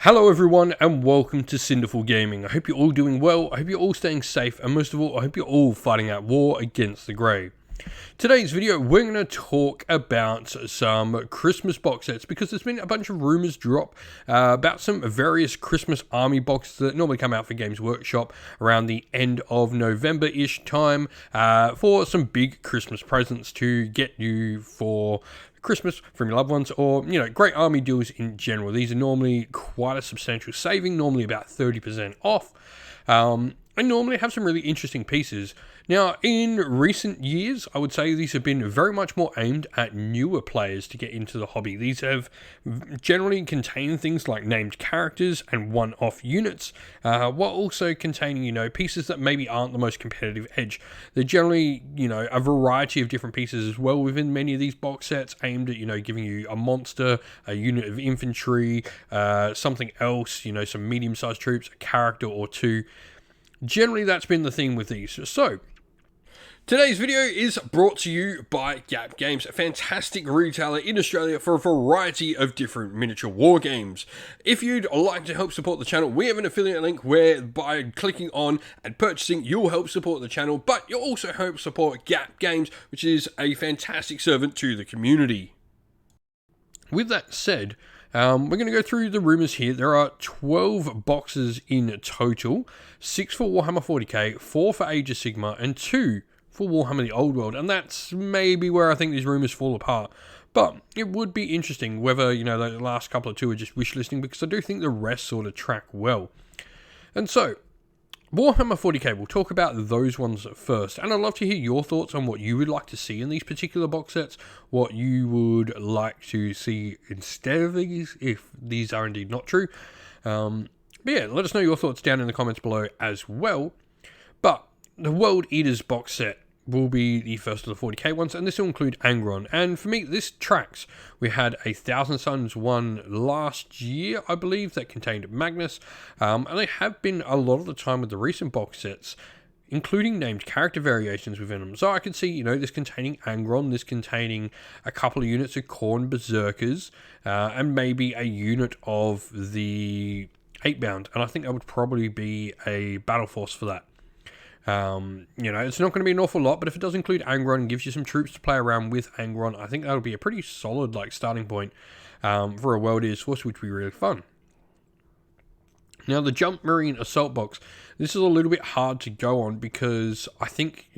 Hello everyone and welcome to Cinderful Gaming. I hope you're all doing well, I hope you're all staying safe, and most of all, I hope you're all fighting out war against the grey. Today's video, we're going to talk about some Christmas box sets because there's been a bunch of rumours drop about some various Christmas army boxes that normally come out for Games Workshop around the end of November-ish time for some big Christmas presents to get you for Christmas from your loved ones, or great army deals in general. These are normally quite a substantial saving, normally about 30% off, and normally have some really interesting pieces. Now, in recent years, I would say these have been very much more aimed at newer players to get into the hobby. These have generally contained things like named characters and one-off units, while also containing, pieces that maybe aren't the most competitive edge. They're generally, a variety of different pieces as well within many of these box sets, aimed at, giving you a monster, a unit of infantry, something else, some medium-sized troops, a character or two. Generally, that's been the theme with these. So, today's video is brought to you by Gap Games, a fantastic retailer in Australia for a variety of different miniature war games. If you'd like to help support the channel, we have an affiliate link where by clicking on and purchasing, you'll help support the channel, but you'll also help support Gap Games, which is a fantastic servant to the community. With that said, we're going to go through the rumours here. There are 12 boxes in total, 6 for Warhammer 40k, 4 for Age of Sigmar, and 2 for Warhammer the Old World, and that's maybe where I think these rumours fall apart. But it would be interesting whether, the last couple of two are just wish listing, because I do think the rest sort of track well. And so, Warhammer 40k, we'll talk about those ones first, and I'd love to hear your thoughts on what you would like to see in these particular box sets, what you would like to see instead of these, if these are indeed not true. But yeah, let us know your thoughts down in the comments below as well. But the World Eaters box set will be the first of the 40k ones, and this will include Angron, and for me this tracks. We had a Thousand Suns one last year, I believe, that contained Magnus, and they have been a lot of the time with the recent box sets including named character variations within them. So I could see, this containing Angron, this containing a couple of units of Khorne Berserkers, and maybe a unit of the 8-bound, and I think that would probably be a battle force for that. It's not going to be an awful lot, but if it does include Angron and gives you some troops to play around with Angron, I think that'll be a pretty solid starting point for a World Eaters force, which would be really fun. Now, the Jump Marine Assault Box, this is a little bit hard to go on because I think,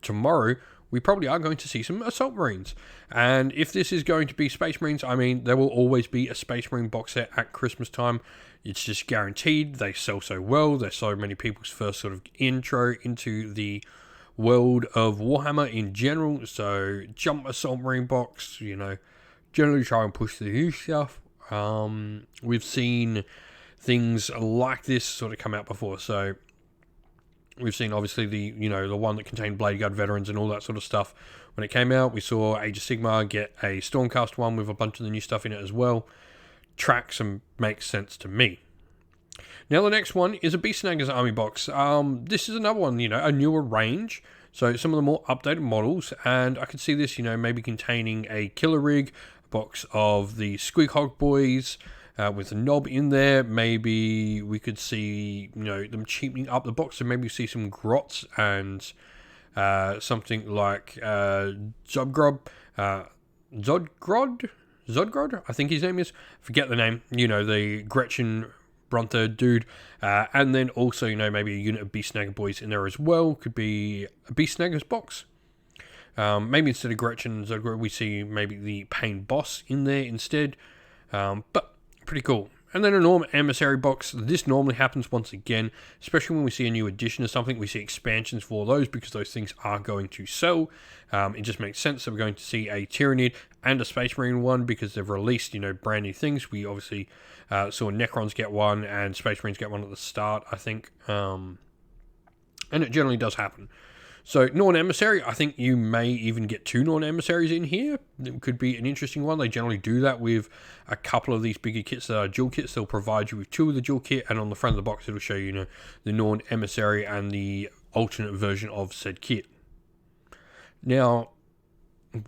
tomorrow we probably are going to see some Assault Marines. And if this is going to be Space Marines, I mean, there will always be a Space Marine box set at Christmas time. It's just guaranteed. They sell so well. They're so many people's first sort of intro into the world of Warhammer in general. So, Jump Assault Marine box, generally try and push the new stuff. We've seen things like this sort of come out before. So, we've seen obviously the one that contained Blade Guard veterans and all that sort of stuff. When it came out, we saw Age of Sigmar get a Stormcast one with a bunch of the new stuff in it as well. Tracks and makes sense to me. Now the next one is a Beast Snaggers army box. This is another one, a newer range. So some of the more updated models, and I could see this, maybe containing a Killer Rig, a box of the Squeak Hog Boys, with a knob in there. Maybe we could see, them cheapening up the box, so maybe see some Grots and something like Zodgrod, I think his name is. Forget the name. The Gretchen Bronther dude. And then also, maybe a unit of Beast Snagger Boys in there as well. Could be a Beast Snaggers box. Maybe instead of Gretchen and Zodgrod, we see maybe the Pain Boss in there instead. But pretty cool. And then a Norm Emissary box. This normally happens once again, especially when we see a new edition or something. We see expansions for those because those things are going to sell. It just makes sense that we're going to see a Tyrannid and a Space Marine one because they've released, brand new things. We obviously saw Necrons get one and Space Marines get one at the start, I think. And it generally does happen. So, Norn Emissary, I think you may even get 2 Norn Emissaries in here. It could be an interesting one. They generally do that with a couple of these bigger kits that are dual kits. They'll provide you with 2 of the dual kit, and on the front of the box it'll show you, the Norn Emissary and the alternate version of said kit. Now,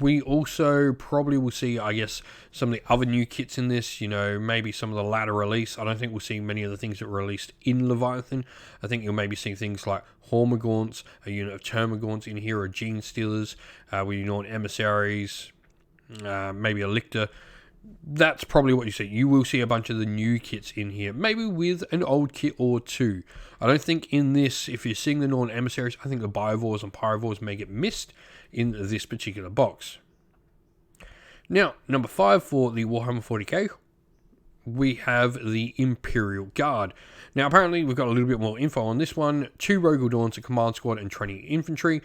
We also probably will see, I guess, some of the other new kits in this, maybe some of the latter release. I don't think we'll see many of the things that were released in Leviathan. I think you'll maybe see things like Hormagaunts, a unit of Termagaunts in here, or Gene Stealers, emissaries, maybe a Lictor. That's probably what you see. You will see a bunch of the new kits in here, maybe with an old kit or two. I don't think in this, if you're seeing the Norn emissaries, I think the Biovores and Pyrovores may get missed in this particular box. Now, number 5 for the Warhammer 40k, we have the Imperial Guard. Now, apparently, we've got a little bit more info on this one. 2 Rogue Adorns, a command squad, and 20 infantry.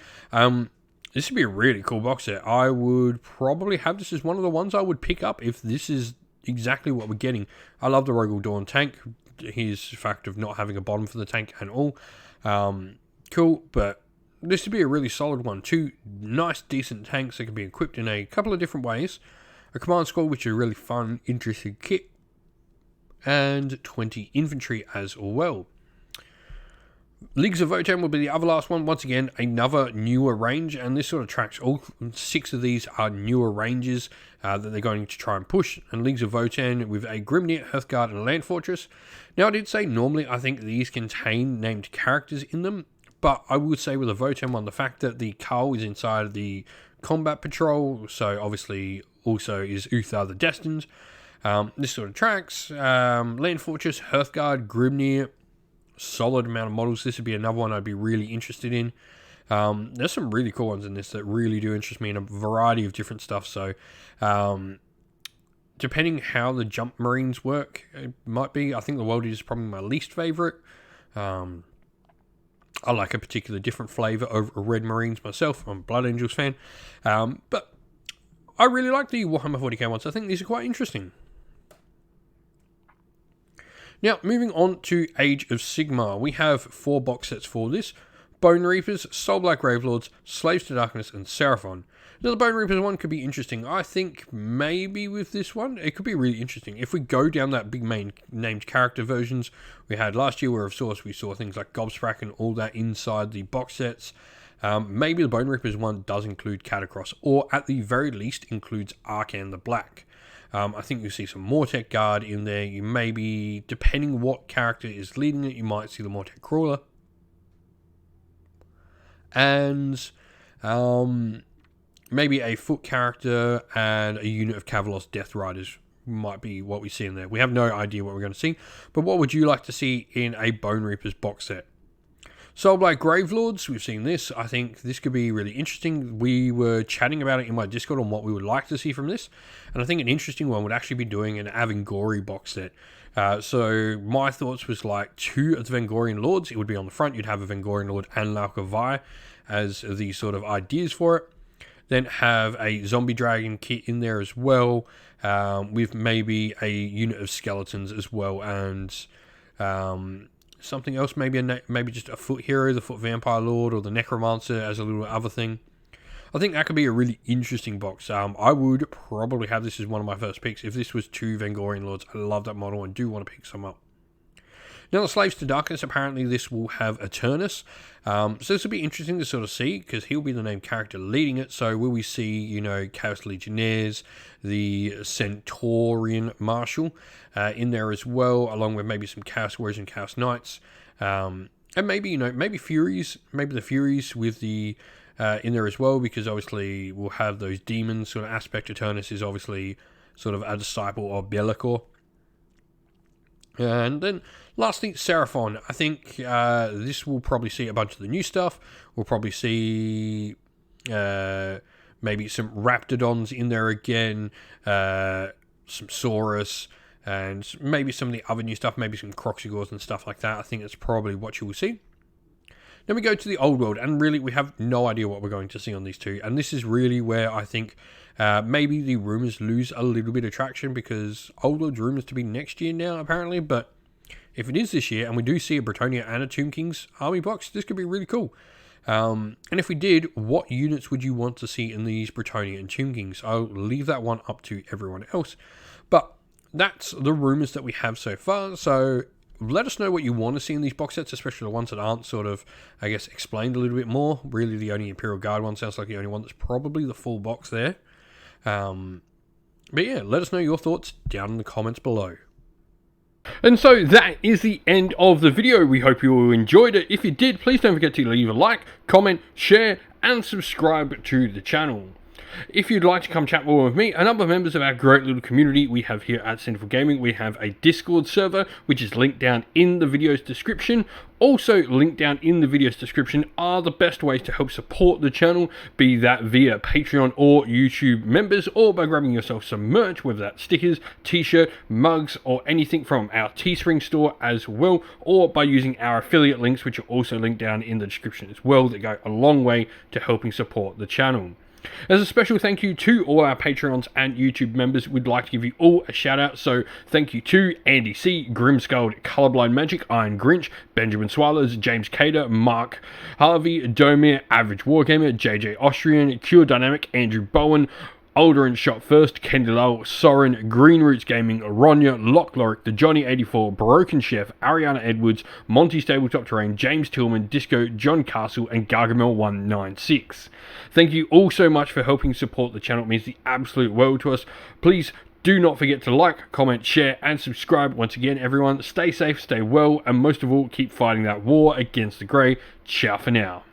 This would be a really cool box set. I would probably have this as one of the ones I would pick up if this is exactly what we're getting. I love the Rogue Adorn tank. His fact of not having a bottom for the tank and all. Cool, but this would be a really solid one. 2 nice, decent tanks that can be equipped in a couple of different ways. A command squad, which is a really fun, interesting kit. And 20 infantry as well. Leagues of Votan will be the other last one. Once again, another newer range, and this sort of tracks all 6 of these are newer ranges that they're going to try and push. And Leagues of Votan with a Grimnir, Hearthguard, and a Land Fortress. Now, I did say normally I think these contain named characters in them, but I would say with a Votan one, the fact that the Carl is inside the Combat Patrol, so obviously also is Uthar the Destined. This sort of tracks. Land Fortress, Hearthguard, Grimnir. Solid amount of models. This would be another one I'd be really interested in. There's some really cool ones in this that really do interest me in a variety of different stuff. So, depending how the Jump Marines work, it might be. I think the World is probably my least favorite. I like a particular different flavor over Red Marines myself. I'm a Blood Angels fan. But I really like the Warhammer 40k ones. I think these are quite interesting. Now, moving on to Age of Sigmar, we have 4 box sets for this. Bone Reapers, Soulblight Gravelords, Slaves to Darkness, and Seraphon. Now, the Bone Reapers one could be interesting. I think maybe with this one, it could be really interesting. If we go down that big main named character versions we had last year, where of course we saw things like Gobsprak and all that inside the box sets, maybe the Bone Reapers one does include Catacross, or at the very least includes Arcan the Black. I think you'll see some Mortek Guard in there. You maybe, depending what character is leading it, you might see the Mortek Crawler. And maybe a foot character and a unit of Kavalos Death Riders might be what we see in there. We have no idea what we're going to see. But what would you like to see in a Bone Reapers box set? Soulblight Gravelords, we've seen this. I think this could be really interesting. We were chatting about it in my Discord on what we would like to see from this. And I think an interesting one would actually be doing an Avangori box set. So my thoughts was like 2 of the Vengorian Lords. It would be on the front. You'd have a Vengorian Lord and Laukavai as the sort of ideas for it. Then have a Zombie Dragon kit in there as well. With maybe a unit of skeletons as well. And something else, maybe just a foot hero, the Foot Vampire Lord, or the Necromancer as a little other thing. I think that could be a really interesting box. I would probably have this as one of my first picks. If this was 2 Vengorian Lords, I love that model and do want to pick some up. Now, the Slaves to Darkness, apparently this will have Eternus. So this will be interesting to sort of see, because he'll be the named character leading it. So will we see, Chaos Legionnaires, the Centaurian Marshal in there as well, along with maybe some Chaos Warriors and Chaos Knights. And maybe, maybe Furies, maybe the Furies with the in there as well, because obviously we'll have those demons sort of aspect. Eternus is obviously sort of a disciple of Be'lakor. And then lastly, Seraphon. I think this will probably see a bunch of the new stuff. We'll probably see maybe some Raptidons in there again, some Saurus, and maybe some of the other new stuff, maybe some Croxigors and stuff like that. I think that's probably what you will see. Then we go to the Old World, and really we have no idea what we're going to see on these 2. And this is really where I think maybe the Rumours lose a little bit of traction, because Old World's rumours to be next year now, apparently. But if it is this year, and we do see a Bretonnia and a Tomb King's army box, this could be really cool. And if we did, what units would you want to see in these Bretonnia and Tomb Kings? I'll leave that one up to everyone else. But that's the rumours that we have so far. So let us know what you want to see in these box sets, especially the ones that aren't sort of, I guess, explained a little bit more. Really, the only Imperial Guard one sounds like the only one that's probably the full box there. But yeah, let us know your thoughts down in the comments below. And so that is the end of the video. We hope you all enjoyed it. If you did, please don't forget to leave a like, comment, share, and subscribe to the channel. If you'd like to come chat more with me and other members of our great little community we have here at Sinful Gaming, we have a Discord server, which is linked down in the video's description. Also linked down in the video's description are the best ways to help support the channel, be that via Patreon or YouTube members, or by grabbing yourself some merch, whether that's stickers, t-shirt, mugs, or anything from our Teespring store as well, or by using our affiliate links, which are also linked down in the description as well, that go a long way to helping support the channel. As a special thank you to all our Patreons and YouTube members, we'd like to give you all a shout out. So thank you to Andy C, Grimskull, Colorblind Magic, Iron Grinch, Benjamin Swallows, James Cater, Mark Harvey, Domir, Average Wargamer, JJ Austrian, Cure Dynamic, Andrew Bowen, Alderin Shot First, Kendall, Soren, Green Roots Gaming, Ronya, Lockloric, The Johnny84, Broken Chef, Ariana Edwards, Monty's Tabletop Terrain, James Tillman, Disco, John Castle, and Gargamel196. Thank you all so much for helping support the channel. It means the absolute world to us. Please do not forget to like, comment, share, and subscribe. Once again, everyone, stay safe, stay well, and most of all, keep fighting that war against the Grey. Ciao for now.